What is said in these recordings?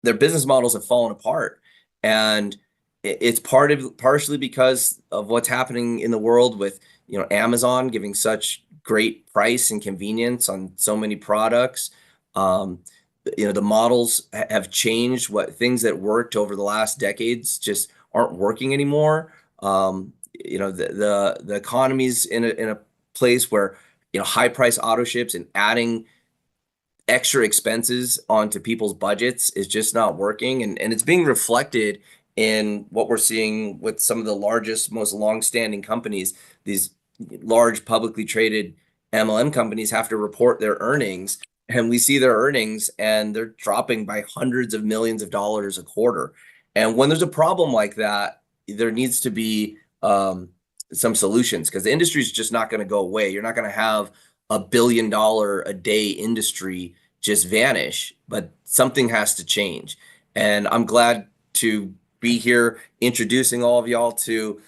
their business models have fallen apart. And it's partially because of what's happening in the world with, Amazon giving such great price and convenience on so many products. Um, the models have changed. What things that worked over the last decades just aren't working anymore. The economy's in a place where, high price auto ships and adding extra expenses onto people's budgets is just not working. And it's being reflected in what we're seeing with some of the largest, most long-standing companies. These large publicly traded MLM companies have to report their earnings, and we see their earnings and they're dropping by hundreds of millions of dollars a quarter. And when there's a problem like that, there needs to be some solutions, because the industry is just not going to go away. You're not going to have $1 billion a day industry just vanish, but something has to change. And I'm glad to be here introducing all of y'all to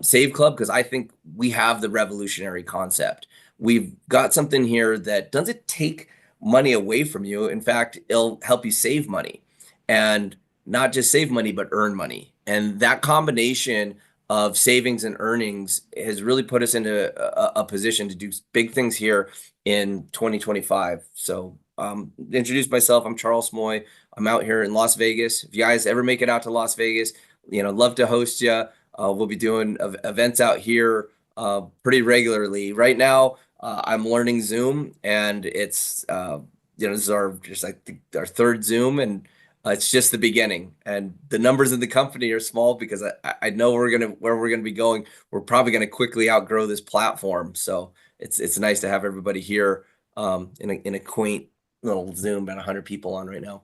Save Club, because I think we have the revolutionary concept. We've got something here that doesn't take money away from you. In fact, it'll help you save money, and not just save money, but earn money. And that combination of savings and earnings has really put us into a position to do big things here in 2025. So introduce myself. I'm Charles Moy. I'm out here in Las Vegas. If you guys ever make it out to Las Vegas, love to host you. We'll be doing events out here pretty regularly. Right now, I'm learning Zoom, and it's this is our third Zoom, and it's just the beginning. And the numbers in the company are small because I know where we're gonna be going. We're probably gonna quickly outgrow this platform. So it's nice to have everybody here in a quaint little Zoom, about 100 people on right now.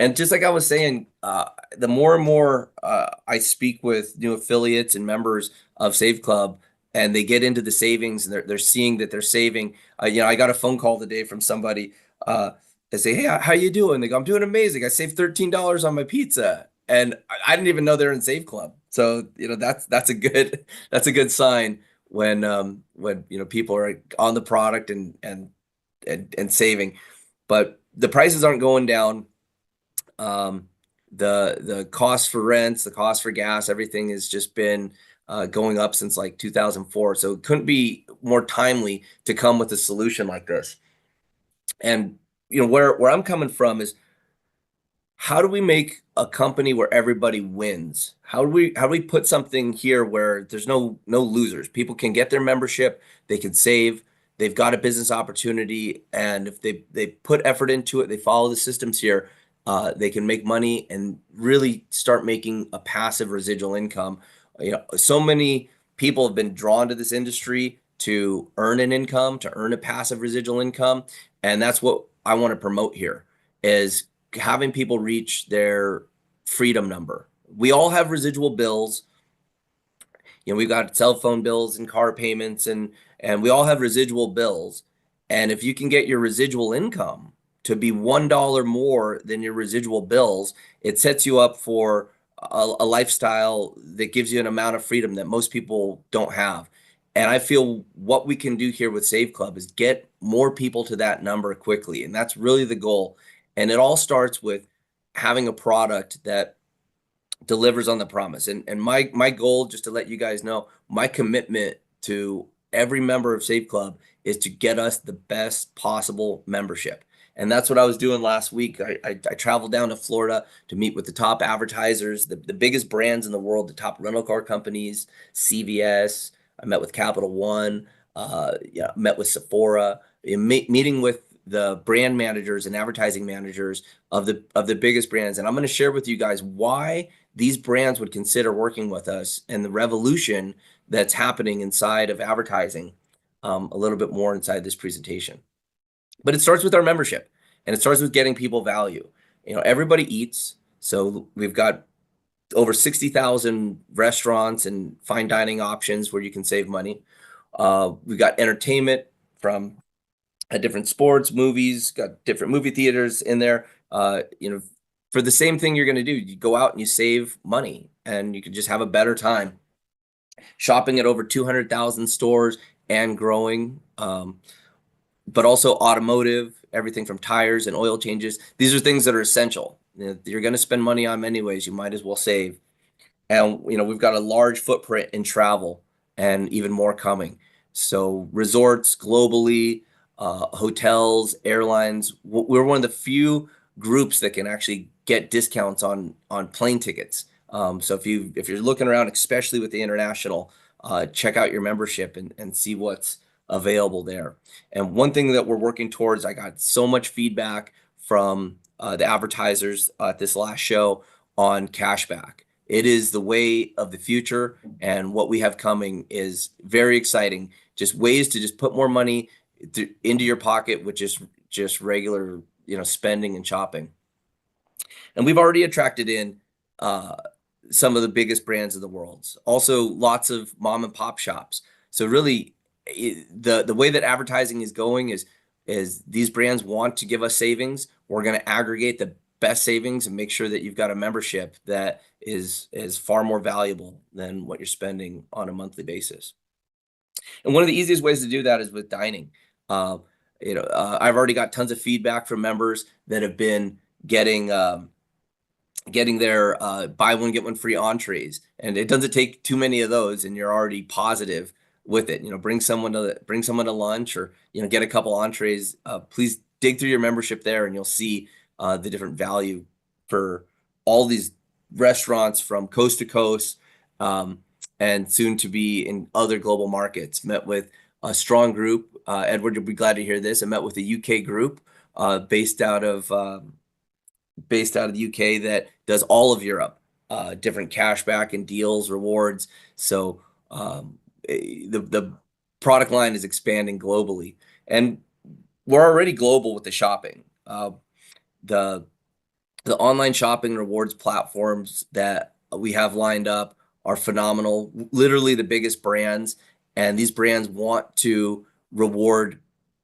And just like I was saying, the more and more I speak with new affiliates and members of Save Club, and they get into the savings, and they're seeing that they're saving. I got a phone call today from somebody. They say, "Hey, how you doing?" They go, "I'm doing amazing. I saved $13 on my pizza," and I didn't even know they're in Save Club. So that's a good that's a good sign when people are on the product and saving. But the prices aren't going down. The cost for rents, the cost for gas, everything has just been going up since like 2004. So it couldn't be more timely to come with a solution like this. And where I'm coming from is, how do we make a company where everybody wins? How do we put something here where there's no losers? People can get their membership, they can save, they've got a business opportunity, and if they put effort into it, they follow the systems here, they can make money and really start making a passive residual income. So many people have been drawn to this industry to earn an income, to earn a passive residual income, and that's what I want to promote here, is having people reach their freedom number. We all have residual bills. We've got cell phone bills and car payments, and we all have residual bills. And if you can get your residual income to be $1 more than your residual bills, it sets you up for a lifestyle that gives you an amount of freedom that most people don't have. And I feel what we can do here with Save Club is get more people to that number quickly. And that's really the goal. And it all starts with having a product that delivers on the promise. And my goal, just to let you guys know, my commitment to every member of Save Club is to get us the best possible membership. And that's what I was doing last week. I traveled down to Florida to meet with the top advertisers, the biggest brands in the world, the top rental car companies, CVS. I met with Capital One, met with Sephora, meeting with the brand managers and advertising managers of the biggest brands. And I'm going to share with you guys why these brands would consider working with us, and the revolution that's happening inside of advertising, a little bit more inside this presentation. But it starts with our membership, and it starts with getting people value. Everybody eats. So we've got over 60,000 restaurants and fine dining options where you can save money. We've got entertainment from different sports, movies, got different movie theaters in there. For the same thing you're going to do, you go out and you save money, and you can just have a better time shopping at over 200,000 stores and growing. But also automotive everything from tires and oil changes. These are things that are essential. You're going to spend money on them anyways. You might as well save. And we've got a large footprint in travel and even more coming. So resorts globally, hotels, airlines. We're one of the few groups that can actually get discounts on plane tickets. So if you're looking around, especially with the international, check out your membership and see what's available there. And one thing that we're working towards, I got so much feedback from the advertisers at this last show on cashback. It is the way of the future, and what we have coming is very exciting. Just ways to just put more money into your pocket with just regular, spending and shopping. And we've already attracted in uh, some of the biggest brands in the world. Also, lots of mom and pop shops. So really, the way that advertising is going is these brands want to give us savings. We're going to aggregate the best savings and make sure that you've got a membership that is far more valuable than what you're spending on a monthly basis. And one of the easiest ways to do that is with dining. Uh, I've already got tons of feedback from members that have been getting their buy one get one free entrees, and it doesn't take too many of those, and you're already positive with it. Bring someone to lunch, or get a couple entrees. Please dig through your membership there, and you'll see the different value for all these restaurants from coast to coast, and soon to be in other global markets. Met with a strong group. Edward, you'll be glad to hear this. I met with a UK group based out of the UK that does all of Europe, different cashback and deals, rewards. So the product line is expanding globally, and we're already global with the shopping. The the online shopping rewards platforms that we have lined up are phenomenal. Literally the biggest brands, and these brands want to reward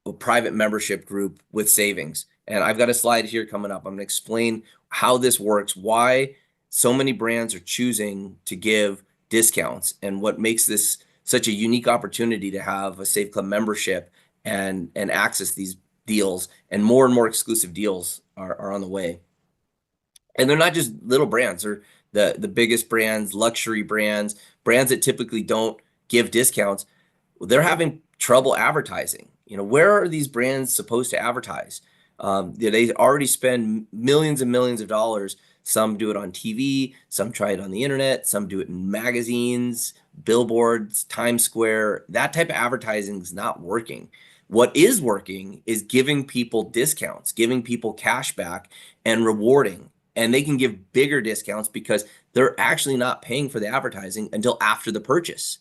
a private membership group with savings. And I've got a slide here coming up. I'm going to explain how this works, why so many brands are choosing to give discounts, and what makes this such a unique opportunity to have a Save Club membership and access these deals. And more exclusive deals are on the way. And they're not just little brands. They're the biggest brands, luxury brands, brands that typically don't give discounts. They're having trouble advertising. Where are these brands supposed to advertise? They already spend millions and millions of dollars. Some do it on TV, some try it on the internet, some do it in magazines, billboards, Times Square. That type of advertising is not working. What is working is giving people discounts, giving people cash back, and rewarding. And they can give bigger discounts because they're actually not paying for the advertising until after the purchase.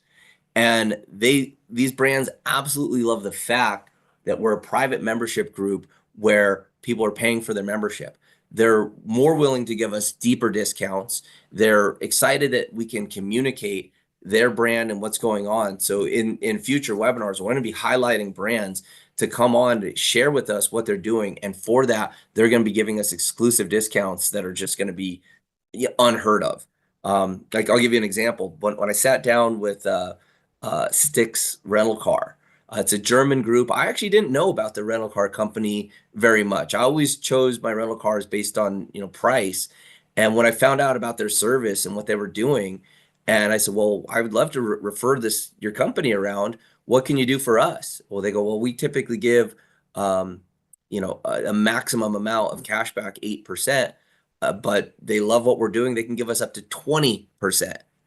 And these brands absolutely love the fact that we're a private membership group where people are paying for their membership. They're more willing to give us deeper discounts. They're excited that we can communicate their brand and what's going on. So in future webinars, we're going to be highlighting brands to come on to share with us what they're doing. And for that, they're going to be giving us exclusive discounts that are just going to be unheard of. Like, I'll give you an example. When I sat down with Stix Rental Car, it's a German group. I actually didn't know about the rental car company very much. I always chose my rental cars based on price. And when I found out about their service and what they were doing, and I said, well, I would love to refer your company around. What can you do for us? Well, they go, well, we typically give a maximum amount of cash back, 8%, but they love what we're doing. They can give us up to 20%.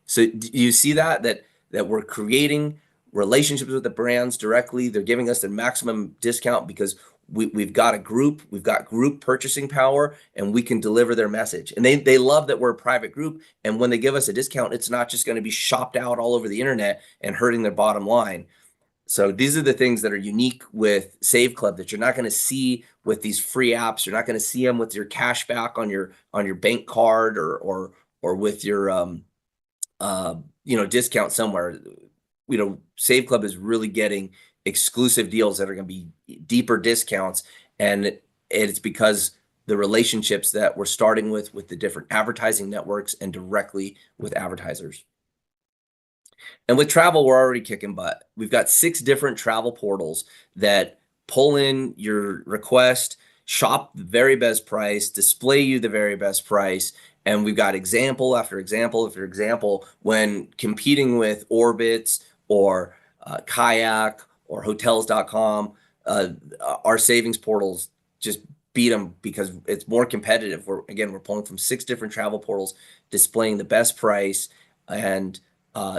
So do you see that we're creating relationships with the brands directly? They're giving us the maximum discount because we've got a group, we've got group purchasing power, and we can deliver their message. And they love that we're a private group. And when they give us a discount, it's not just going to be shopped out all over the internet and hurting their bottom line. So these are the things that are unique with Save Club that you're not going to see with these free apps. You're not going to see them with your cash back on your bank card or with your discount somewhere. Save Club is really getting exclusive deals that are going to be deeper discounts, and it's because the relationships that we're starting with the different advertising networks and directly with advertisers. And with travel, we're already kicking butt. We've got 6 different travel portals that pull in your request, shop the very best price, display you the very best price. And we've got example after example after example when competing with Orbitz or Kayak or hotels.com. Uh, our savings portals just beat them because it's more competitive. We're pulling from 6 different travel portals, displaying the best price, and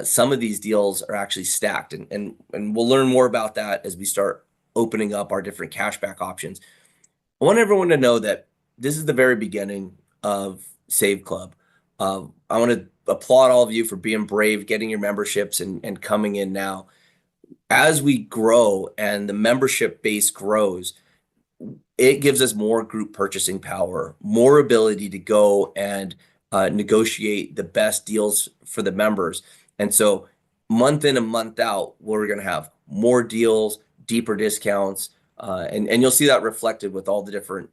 some of these deals are actually stacked, and we'll learn more about that as we start opening up our different cashback options. I want everyone to know that this is the very beginning of Save Club. I want to applaud all of you for being brave, getting your memberships, and coming in now. As we grow and the membership base grows, it gives us more group purchasing power, more ability to go and negotiate the best deals for the members. And so, month in and month out, we're going to have more deals, deeper discounts, and you'll see that reflected with all the different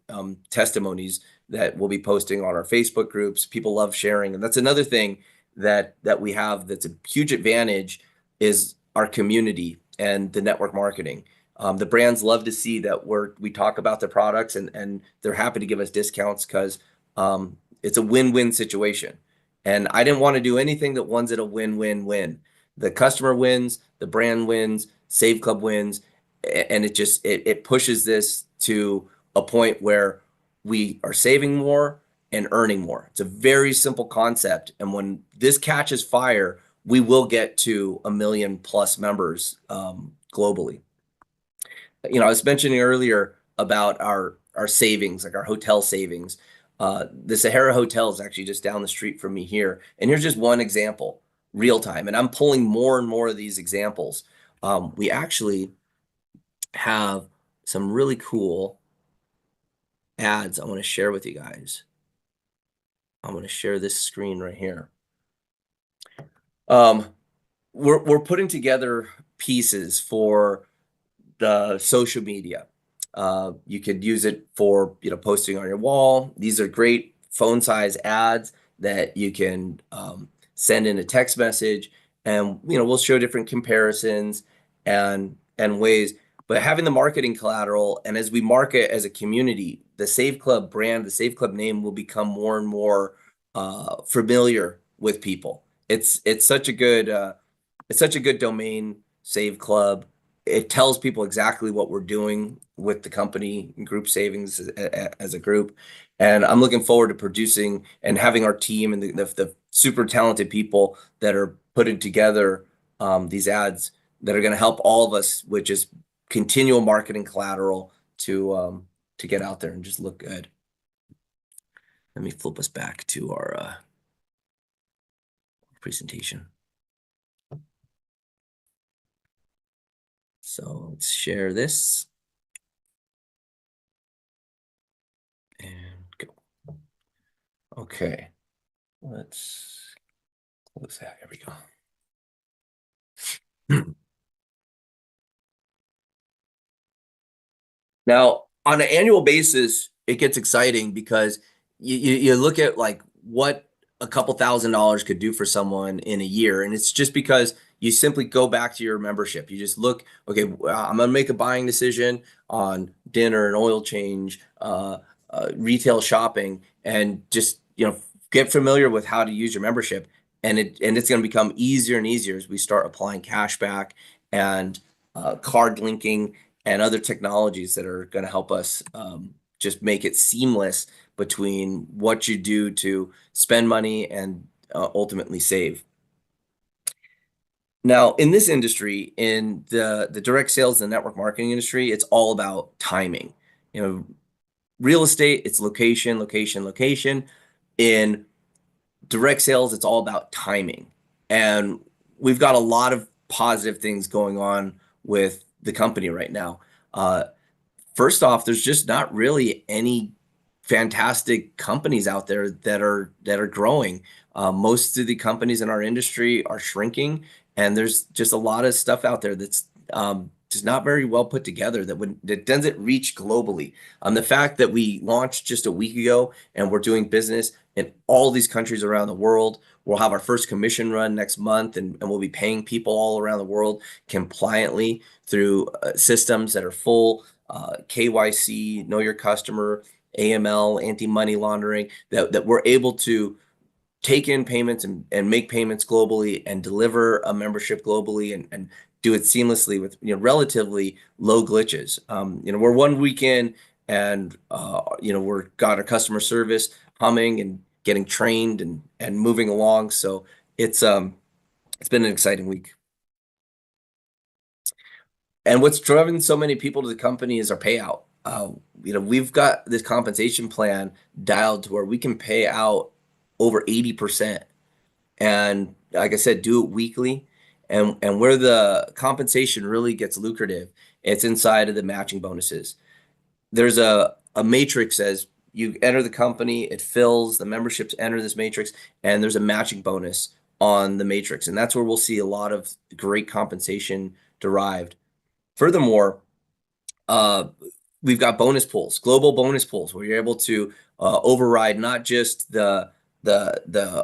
testimonies that we'll be posting on our Facebook groups. People love sharing, and that's another thing that we have that's a huge advantage is our community and the network marketing. The brands love to see that we talk about the products, and they're happy to give us discounts because it's a win-win situation. And I didn't want to do anything that one's at a win-win-win. The customer wins, the brand wins, Save Club wins, and it pushes this to a point where we are saving more and earning more. It's a very simple concept, and when this catches fire, we will get to 1 million plus members globally. I was mentioning earlier about our savings, like our hotel savings. The Sahara Hotel is actually just down the street from me here, and here's just one example, real time. And I'm pulling more and more of these examples. We actually have some really cool ads I want to share with you guys. I'm going to share this screen right here. We're putting together pieces for the social media. You could use it for posting on your wall. These are great phone size ads that you can send in a text message, and we'll show different comparisons and ways. But having the marketing collateral, and as we market as a community, the Save Club brand, the Save Club name will become more and more familiar with people. It's such a good domain, Save Club. It tells people exactly what we're doing with the company and group savings as a group. And I'm looking forward to producing and having our team and the super talented people that are putting together these ads that are going to help all of us with just continual marketing collateral to get out there and just look good. Let me flip us back to our presentation. So let's share this and go. Okay, let's close that. Here we go. Now, on an annual basis, it gets exciting because you look at like what a couple $1,000s could do for someone in a year, and it's just because you simply go back to your membership. You just look, okay, I'm gonna make a buying decision on dinner and oil change, retail shopping, and just get familiar with how to use your membership, and it's gonna become easier and easier as we start applying cash back and card linking and other technologies that are going to help us just make it seamless between what you do to spend money and ultimately save. Now, in this industry, in the direct sales and network marketing industry, it's all about timing. Real estate, it's location, location, location. In direct sales, it's all about timing. And we've got a lot of positive things going on with the company right now. First off, there's just not really any fantastic companies out there that are growing. Most of the companies in our industry are shrinking, and there's just a lot of stuff out there that's just not very well put together that doesn't reach globally. The fact that we launched just a week ago and we're doing business in all these countries around the world. We'll have our first commission run next month, and we'll be paying people all around the world compliantly through systems that are full KYC, know your customer, AML, anti-money laundering, that we're able to take in payments and make payments globally and deliver a membership globally and do it seamlessly with relatively low glitches. We're 1 week in and we're got our customer service humming and getting trained and moving along. So it's been an exciting week. And what's driven so many people to the company is our payout. We've got this compensation plan dialed to where we can pay out over 80%. And like I said, do it weekly. And where the compensation really gets lucrative, it's inside of the matching bonuses. There's a matrix as you enter the company, it fills, the memberships enter this matrix, and there's a matching bonus on the matrix. And that's where we'll see a lot of great compensation derived. Furthermore, uh, we've got bonus pools, global bonus pools, where you're able to override not just the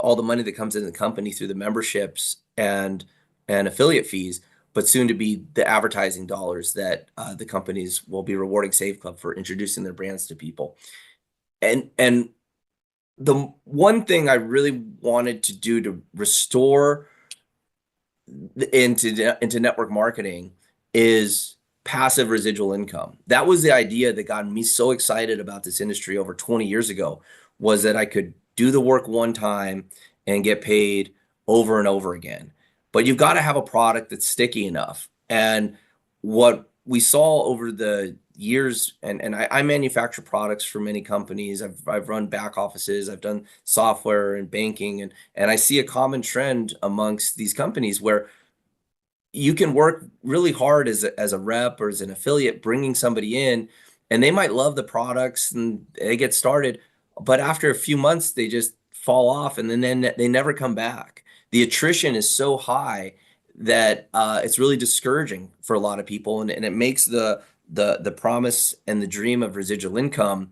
all the money that comes into the company through the memberships and affiliate fees, but soon to be the advertising dollars that the companies will be rewarding Save Club for introducing their brands to people. And the one thing I really wanted to do to restore into network marketing is passive residual income. That was the idea that got me so excited about this industry over 20 years ago, was that I could do the work one time and get paid over and over again. But you've got to have a product that's sticky enough. And what we saw over the years, and I manufacture products for many companies. I've run back offices, I've done software and banking, and I see a common trend amongst these companies where you can work really hard as a rep or as an affiliate bringing somebody in, and they might love the products and they get started, but after a few months they just fall off and then they never come back. The attrition is so high that it's really discouraging for a lot of people, and it makes the promise and the dream of residual income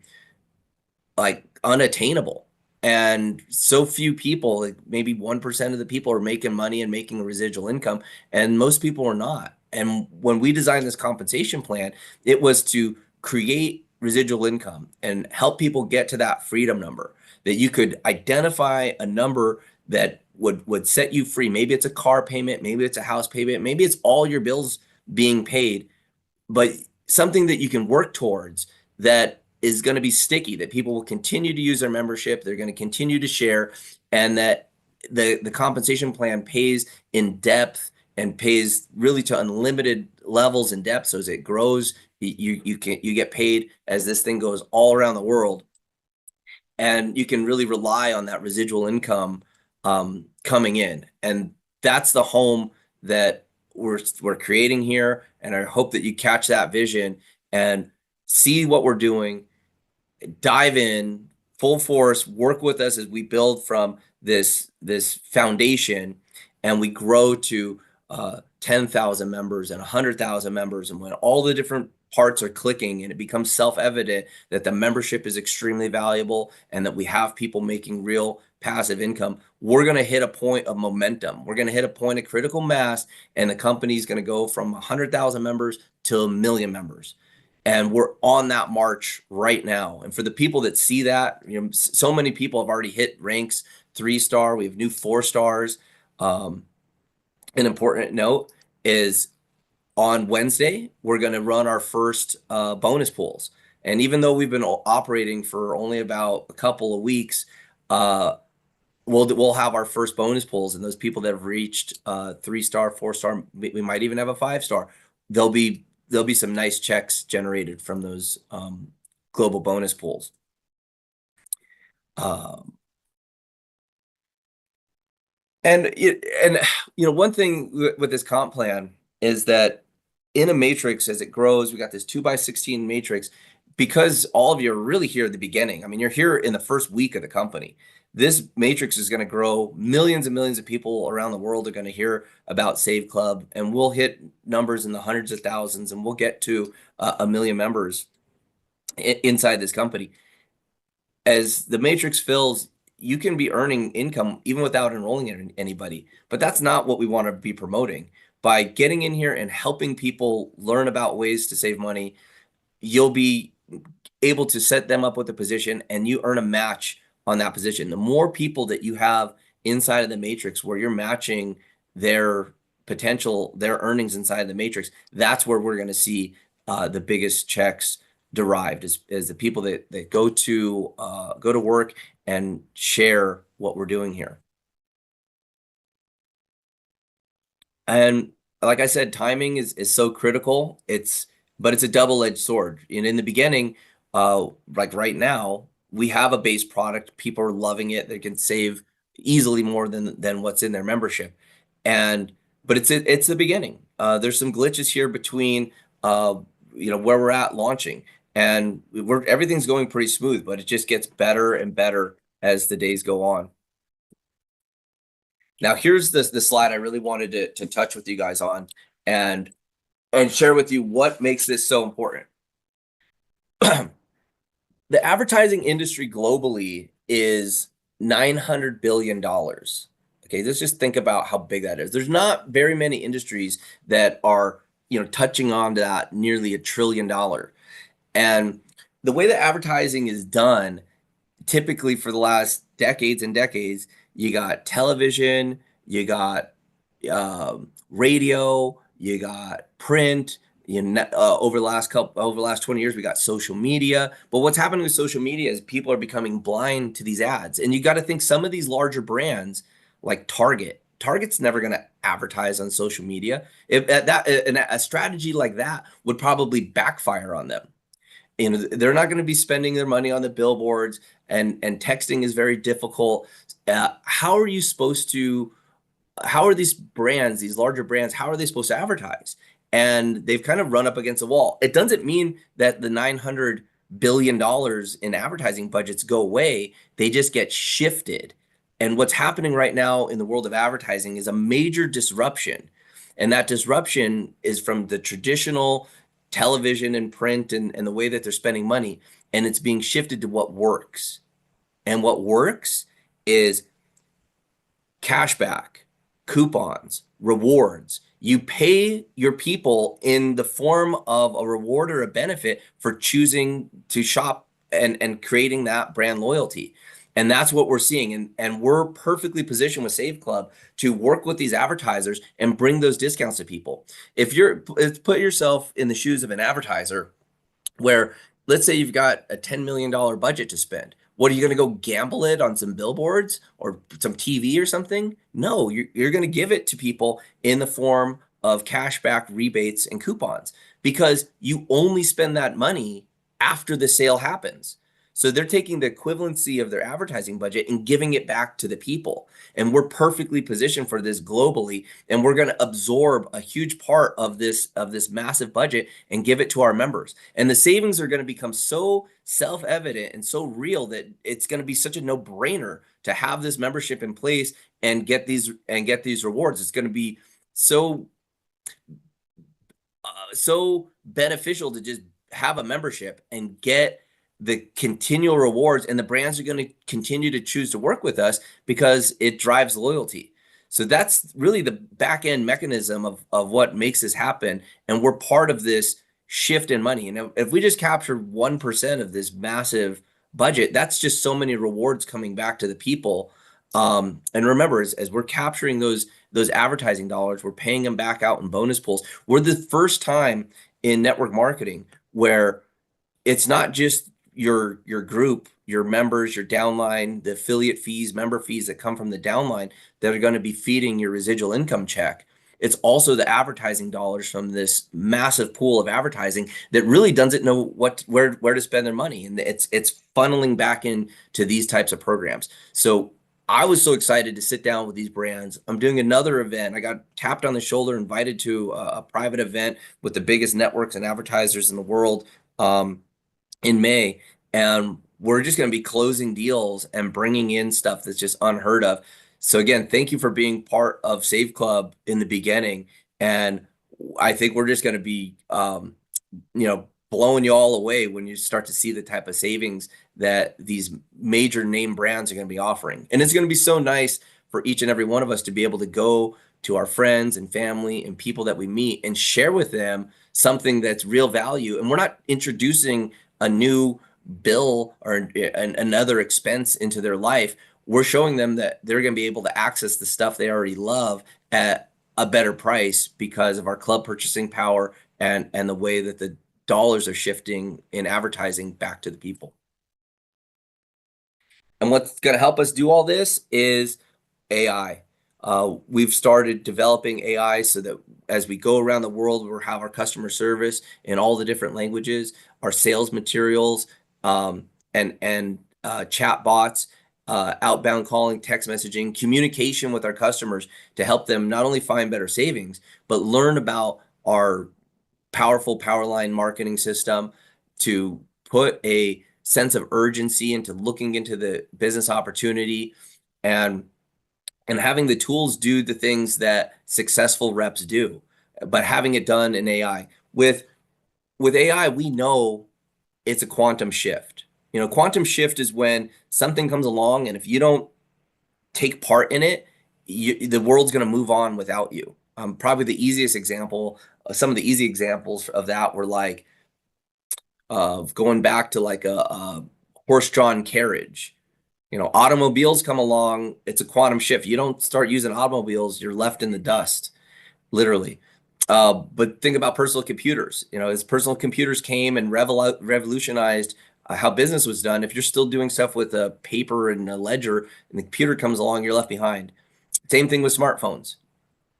like unattainable. And so few people, like maybe 1% of the people, are making money and making a residual income, and most people are not. And when we designed this compensation plan, it was to create residual income and help people get to that freedom number, that you could identify a number that would set you free. Maybe it's a car payment, maybe it's a house payment, maybe it's all your bills being paid, but something that you can work towards that is going to be sticky, that people will continue to use their membership, they're going to continue to share, and that the compensation plan pays in depth and pays really to unlimited levels in depth. So as it grows, you get paid as this thing goes all around the world, and you can really rely on that residual income coming in. And that's the home that we're creating here. And I hope that you catch that vision and see what we're doing, dive in full force, work with us as we build from this foundation and we grow to 10,000 members and 100,000 members. And when all the different parts are clicking and it becomes self-evident that the membership is extremely valuable and that we have people making real passive income, we're going to hit a point of momentum. We're going to hit a point of critical mass, and the company's going to go from 100,000 members to 1 million members. And we're on that march right now. And for the people that see that, so many people have already hit ranks 3-star. We have new 4-stars. An important note is on Wednesday, we're going to run our first bonus pools. And even though we've been operating for only about a couple of weeks, we'll have our first bonus pools, and those people that have reached 3-star, 4-star, we might even have a 5-star. There'll be some nice checks generated from those global bonus pools. And one thing with this comp plan is that in a matrix, as it grows, we got this 2x16 matrix, because all of you are really here at the beginning. I mean, you're here in the first week of the company. This matrix is going to grow. Millions and millions of people around the world are going to hear about Save Club, and we'll hit numbers in the hundreds of thousands, and we'll get to 1 million members inside this company. As the matrix fills, you can be earning income even without enrolling anybody, but that's not what we want to be promoting. By getting in here and helping people learn about ways to save money, you'll be able to set them up with a position and you earn a match on that position. The more people that you have inside of the matrix where you're matching their potential, their earnings inside of the matrix, that's where we're going to see the biggest checks derived is the people that go to work and share what we're doing here. And like I said, timing is so critical. But it's a double-edged sword. And in the beginning, like right now, we have a base product. People are loving it. They can save easily more than what's in their membership. And but it's the beginning. There's some glitches here between where we're at launching, and everything's going pretty smooth, but it just gets better and better as the days go on. Now, here's the slide I really wanted to touch with you guys on and share with you what makes this so important. The advertising industry globally is $900 billion. Okay, let's just think about how big that is. There's not very many industries that are, touching on to that nearly $1 trillion. And the way that advertising is done, typically for the last decades and decades, you got television, you got radio, you got print. Over the last 20 years, we got social media. But what's happening with social media is people are becoming blind to these ads. And you got to think some of these larger brands like Target's never going to advertise on social media. A strategy like that would probably backfire on them. They're not going to be spending their money on the billboards, and texting is very difficult. How are these brands, these larger brands, how are they supposed to advertise? And they've kind of run up against a wall. It doesn't mean that the $900 billion in advertising budgets go away. They just get shifted. And what's happening right now in the world of advertising is a major disruption. And that disruption is from the traditional television and print and the way that they're spending money. And it's being shifted to what works. And what works is cashback, coupons, rewards. You pay your people in the form of a reward or a benefit for choosing to shop and creating that brand loyalty. And that's what we're seeing. And we're perfectly positioned with Save Club to work with these advertisers and bring those discounts to people. Put yourself in the shoes of an advertiser where, let's say you've got a $10 million budget to spend. What, are you going to go gamble it on some billboards or some TV or something? No, you're going to give it to people in the form of cashback, rebates, and coupons, because you only spend that money after the sale happens. So they're taking the equivalency of their advertising budget and giving it back to the people. And we're perfectly positioned for this globally. And we're going to absorb a huge part of this massive budget and give it to our members. And the savings are going to become so self-evident and so real that it's going to be such a no-brainer to have this membership in place and get these rewards. It's going to be so beneficial to just have a membership and get the continual rewards, and the brands are going to continue to choose to work with us because it drives loyalty. So that's really the back end mechanism of what makes this happen. And we're part of this shift in money. And if we just capture 1% of this massive budget, that's just so many rewards coming back to the people. And remember, as we're capturing those advertising dollars, we're paying them back out in bonus pools. We're the first time in network marketing where it's not just your group, your members, your downline, the affiliate fees, member fees that come from the downline that are going to be feeding your residual income check. It's also the advertising dollars from this massive pool of advertising that really doesn't know where to spend their money, and it's funneling back into these types of programs. So I was so excited to sit down with these brands. I'm doing another event. I got tapped on the shoulder, invited to a private event with the biggest networks and advertisers in the world in May. And we're just going to be closing deals and bringing in stuff that's just unheard of. So again, thank you for being part of Save Club in the beginning. And I think we're just going to be, blowing you all away when you start to see the type of savings that these major name brands are going to be offering. And it's going to be so nice for each and every one of us to be able to go to our friends and family and people that we meet and share with them something that's real value. And we're not introducing a new bill or another expense into their life. We're showing them that they're going to be able to access the stuff they already love at a better price because of our club purchasing power and the way that the dollars are shifting in advertising back to the people. And what's going to help us do all this is AI. We've started developing AI so that as we go around the world, we'll have our customer service in all the different languages, our sales materials, and chat bots, outbound calling, text messaging, communication with our customers to help them not only find better savings, but learn about our powerful power line marketing system to put a sense of urgency into looking into the business opportunity and and having the tools do the things that successful reps do, but having it done in AI. With AI, we know it's a quantum shift. You know, quantum shift is when something comes along, and if you don't take part in it, the world's going to move on without you. Probably the easiest example, some of the easy examples of that were like going back to like a horse-drawn carriage. You know, automobiles come along, it's a quantum shift. You don't start using automobiles, you're left in the dust, literally. But think about personal computers. You know, as personal computers came and revolutionized how business was done, if you're still doing stuff with a paper and a ledger and the computer comes along, you're left behind. Same thing with smartphones.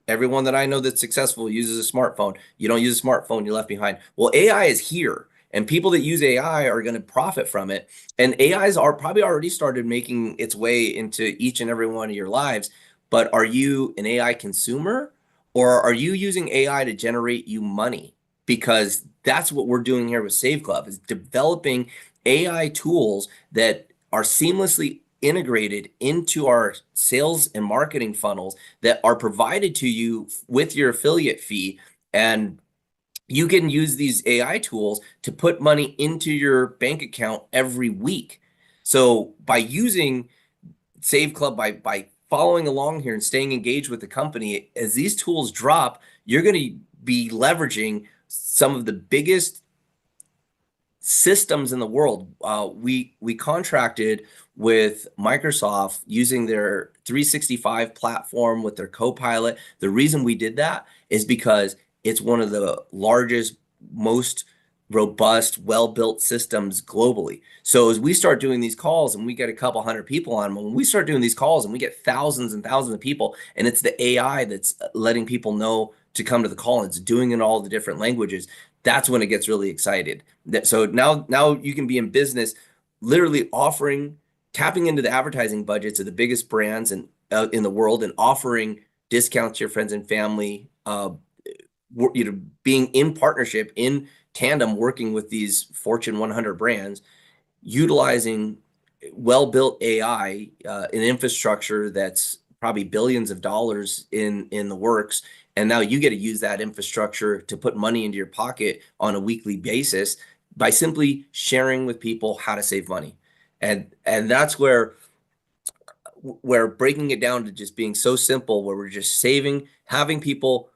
Everyone that I know that's successful uses a smartphone. You don't use a smartphone, you're left behind. Well, AI is here, and people that use AI are going to profit from it. And AIs are probably already started making its way into each and every one of your lives. But are you an AI consumer, or are you using AI to generate you money? Because that's what we're doing here with Save Club, is developing AI tools that are seamlessly integrated into our sales and marketing funnels that are provided to you with your affiliate fee. And you can use these AI tools to put money into your bank account every week. So by using Save Club, by following along here and staying engaged with the company, as these tools drop, you're going to be leveraging some of the biggest systems in the world. We contracted with Microsoft using their 365 platform with their Copilot. The reason we did that is because it's one of the largest, most robust, well-built systems globally. So as we start doing these calls and we get a couple hundred people on them, when we start doing these calls and we get thousands and thousands of people, and it's the AI that's letting people know to come to the call, and it's doing it in all the different languages, that's when it gets really excited. So now you can be in business, literally tapping into the advertising budgets of the biggest brands in the world and offering discounts to your friends and family. Being in partnership, in tandem, working with these Fortune 100 brands, utilizing well-built AI, an infrastructure that's probably billions of dollars in the works. And now you get to use that infrastructure to put money into your pocket on a weekly basis by simply sharing with people how to save money. And that's where we're breaking it down to just being so simple, where we're just having people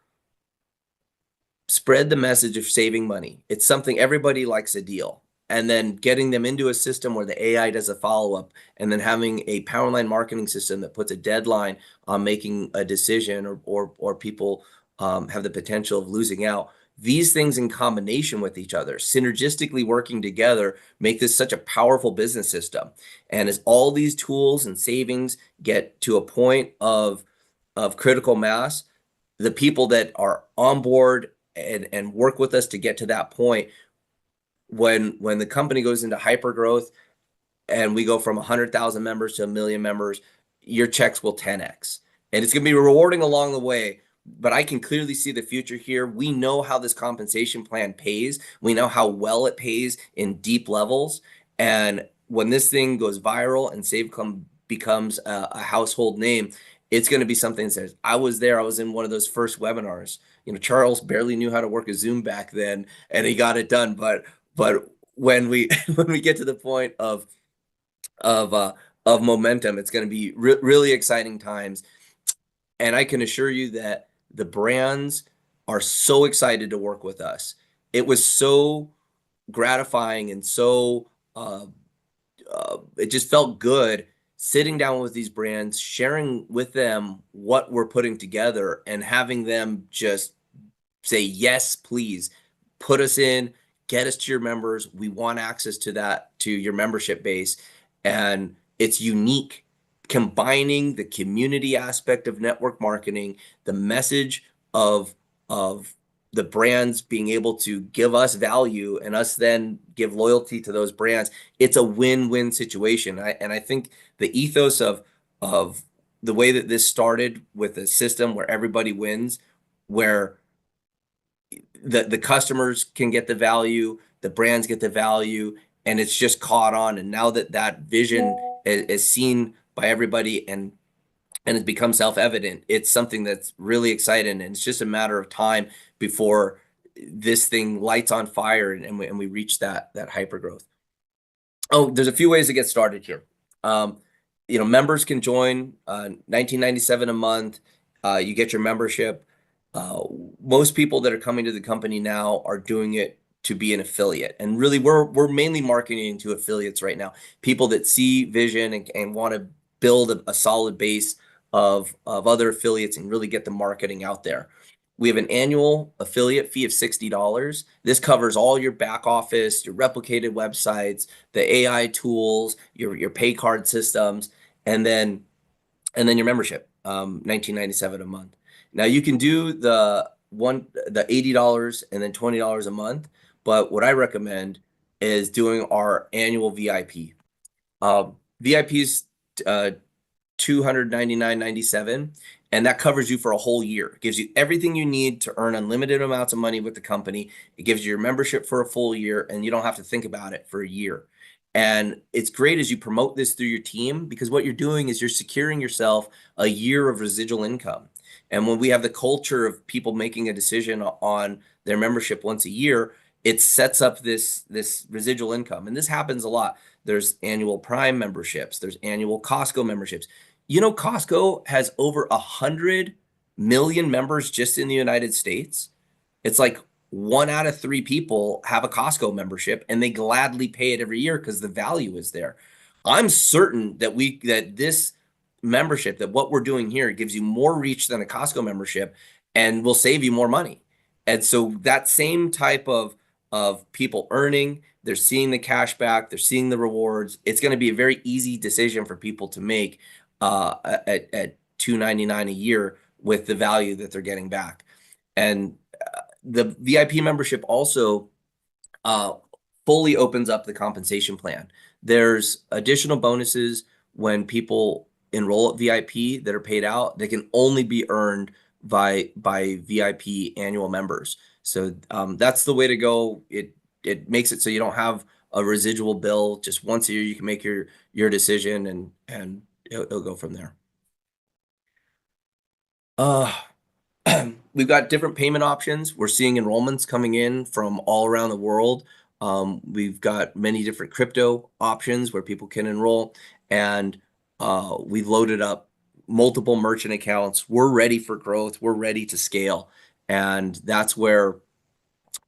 spread the message of saving money. It's something everybody likes a deal. And then getting them into a system where the AI does a follow-up, and then having a power line marketing system that puts a deadline on making a decision, or people have the potential of losing out. These things in combination with each other, synergistically working together, make this such a powerful business system. And as all these tools and savings get to a point of critical mass, the people that are on board and work with us to get to that point, when the company goes into hyper growth and we go from 100,000 members to 1 million members, your checks will 10x. And it's going to be rewarding along the way. But I can clearly see the future here. We know how this compensation plan pays. We know how well it pays in deep levels. And when this thing goes viral and SaveClub becomes a household name, it's going to be something that says, I was there. I was in one of those first webinars. You know, Charles barely knew how to work a Zoom back then, and he got it done. But when we when we get to the point of momentum, it's going to be really exciting times. And I can assure you that the brands are so excited to work with us. it was so gratifying and so it just felt good sitting down with these brands, sharing with them what we're putting together, and having them just say, yes, please put us in, get us to your members. We want access to that, to your membership base. And it's unique, combining the community aspect of network marketing, the message of, of the brands being able to give us value and us then give loyalty to those brands. It's a win-win situation. And I think the ethos of the way that this started with a system where everybody wins, where the customers can get the value, the brands get the value, and it's just caught on. And now that that vision is seen by everybody and has become self-evident, it's something that's really exciting, and it's just a matter of time before this thing lights on fire and we reach that hyper growth. Oh, there's a few ways to get started here. Um, members can join 1997 a month. You get your membership. Uh, Most people that are coming to the company now are doing it to be an affiliate, and really, we're mainly marketing to affiliates right now. People that see vision and want to build a solid base of other affiliates and really get the marketing out there. We have an annual affiliate fee of $60. This covers all your back office, your replicated websites, the AI tools, your pay card systems, and then your membership, 1997 a month. Now you can do the $80 and then $20 a month, but what I recommend is doing our annual VIP. VIP's uh, 299.97, and that covers you for a whole year. It gives you everything you need to earn unlimited amounts of money with the company. It gives you your membership for a full year, and you don't have to think about it for a year. And it's great as you promote this through your team, because what you're doing is you're securing yourself a year of residual income. And when we have the culture of people making a decision on their membership once a year, it sets up this residual income. And this happens a lot. There's annual Prime memberships, there's annual Costco memberships. Costco has over 100 million members just in the United States. It's like 1 out of 3 people have a Costco membership, and they gladly pay it every year because the value is there. I'm certain that this membership, that what we're doing here, gives you more reach than a Costco membership and will save you more money. And so that same type of people earning, they're seeing the cash back, they're seeing the rewards. It's going to be a very easy decision for people to make at $299 a year with the value that they're getting back. And the VIP membership also uh, fully opens up the compensation plan. There's additional bonuses when people enroll at VIP that are paid out. They can only be earned by VIP annual members. So that's the way to go. It makes it so you don't have a residual bill. Just once a year, you can make your decision, and it'll go from there. Uh, We've got different payment options. We're seeing enrollments coming in from all around the world. We've got many different crypto options where people can enroll, and we've loaded up multiple merchant accounts. We're ready for growth. We're ready to scale, and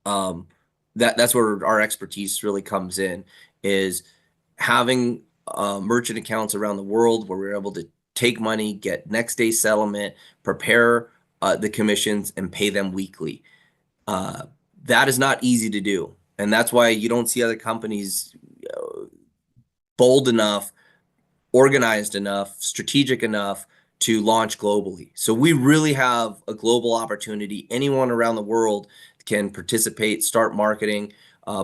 um, that's where our expertise really comes in, is having merchant accounts around the world where we're able to take money, get next day settlement, prepare the commissions, and pay them weekly. Uh, that is not easy to do. And that's why you don't see other companies bold enough, organized enough, strategic enough to launch globally. So we really have a global opportunity. Anyone around the world can participate, start marketing.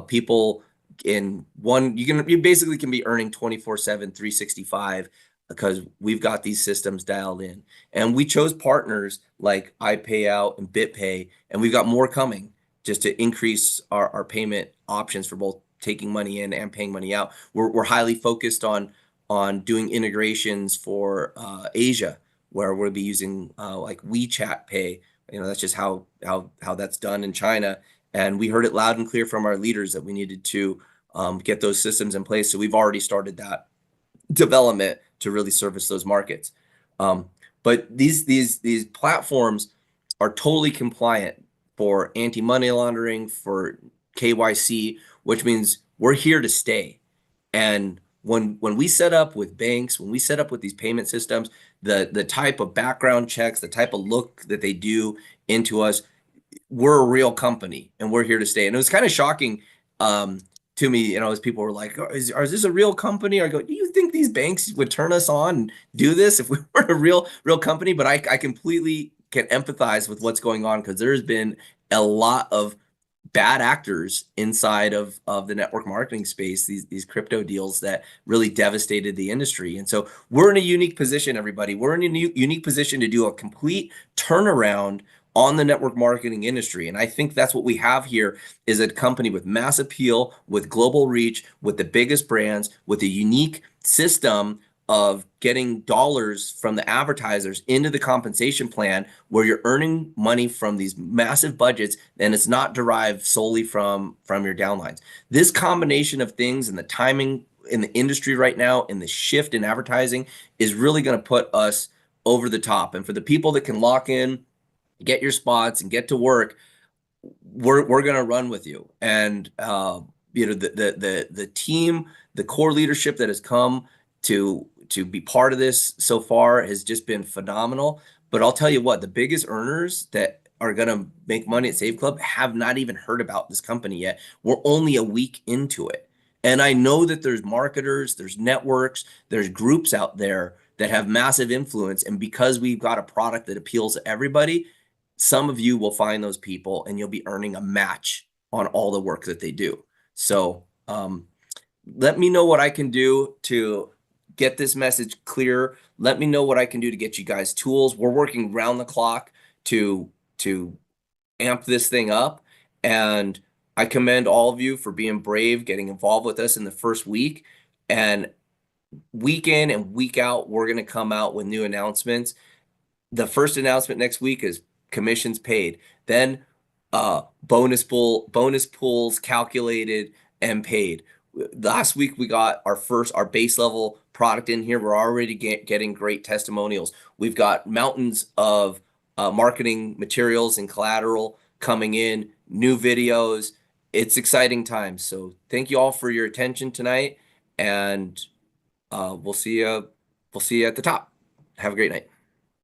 People in one, you basically can be earning 24/7, 365, because we've got these systems dialed in. And we chose partners like iPayout and BitPay, and we've got more coming just to increase our payment options for both taking money in and paying money out. We're highly focused on doing integrations for Asia, where we'll be using like WeChat Pay. That's just how that's done in China. And we heard it loud and clear from our leaders that we needed to get those systems in place. So we've already started that development to really service those markets. But these platforms are totally compliant for anti-money laundering, for KYC, which means we're here to stay. And when we set up with banks, when we set up with these payment systems, the type of background checks, the type of look that they do into us, we're a real company and we're here to stay. And it was kind of shocking to me, as people were like, is this a real company? I go, do you think these banks would turn us on and do this if we were a real company? But I completely can empathize with what's going on because there's been a lot of bad actors inside of the network marketing space, these crypto deals that really devastated the industry. And so we're in a unique position, everybody. We're in a unique position to do a complete turnaround on the network marketing industry. And I think that's what we have here is a company with mass appeal, with global reach, with the biggest brands, with a unique system of getting dollars from the advertisers into the compensation plan where you're earning money from these massive budgets and it's not derived solely from your downlines. This combination of things and the timing in the industry right now and the shift in advertising is really going to put us over the top. And for the people that can lock in, get your spots and get to work, we're going to run with you. And the team, the core leadership that has come to be part of this so far has just been phenomenal. But I'll tell you what, the biggest earners that are going to make money at Save Club have not even heard about this company yet. We're only a week into it. And I know that there's marketers, there's networks, there's groups out there that have massive influence. And because we've got a product that appeals to everybody, some of you will find those people and you'll be earning a match on all the work that they do. So let me know what I can do to get this message clear. Let me know what I can do to get you guys tools. We're working round the clock to amp this thing up. And I commend all of you for being brave, getting involved with us in the first week. And week in and week out, we're going to come out with new announcements. The first announcement next week is commissions paid. Then bonus pools calculated and paid. Last week we got our base level product in here. We're already getting great testimonials. We've got mountains of marketing materials and collateral coming in, new videos. It's exciting times. So thank you all for your attention tonight, and we'll see you at the top. Have a great night.